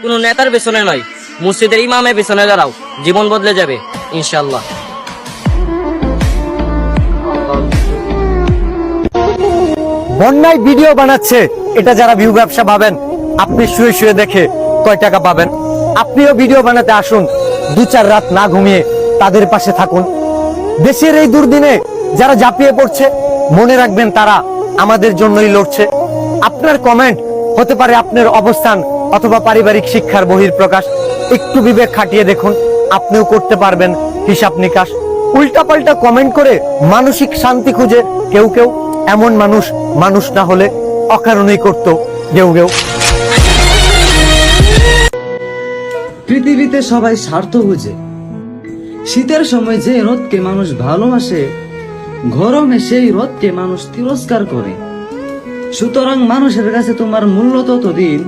কোনো নেতার পেছনে নয়, মসজিদের ইমামের পেছনে দাঁড়াও, জীবন বদলে যাবে ইনশাল্লাহ। বন্যায় ভিডিও বানাচ্ছে, এটা যারা ভিউ ব্যবসা ভাবেন, আপনি শুয়ে শুয়ে দেখে কয় টাকা পাবেন? আপনিও ভিডিও বানাতে আসুন, 2-4 রাত না ঘুমিয়ে তাদের পাশে থাকুন। দেশের এই দুর্দিনে যারা ঝাঁপিয়ে পড়ছে, মনে রাখবেন তারা আমাদের জন্যই লড়ছে। আপনার কমেন্ট হতে পারে আপনার অবস্থান অথবা পারিবারিক শিক্ষার বহিঃপ্রকাশ। একটু বিবেক খাটিয়ে দেখুন, আপনিও করতে পারবেন হিসাব নিকাশ। উল্টাপাল্টা কমেন্ট করে মানসিক শান্তি খুঁজে কেউ কেউ এমন মানুষ না হলে অকারণেই করতো গেউ গেউ। পৃথিবীতে সবাই স্বার্থ বুঝে। শীতের সময় যে রোদকে মানুষ ভালোবাসে, গরমে সেই রোদকে মানুষ তিরস্কার করে। সুতরাং মানুষের কাছে তোমার মূল্য ততদিন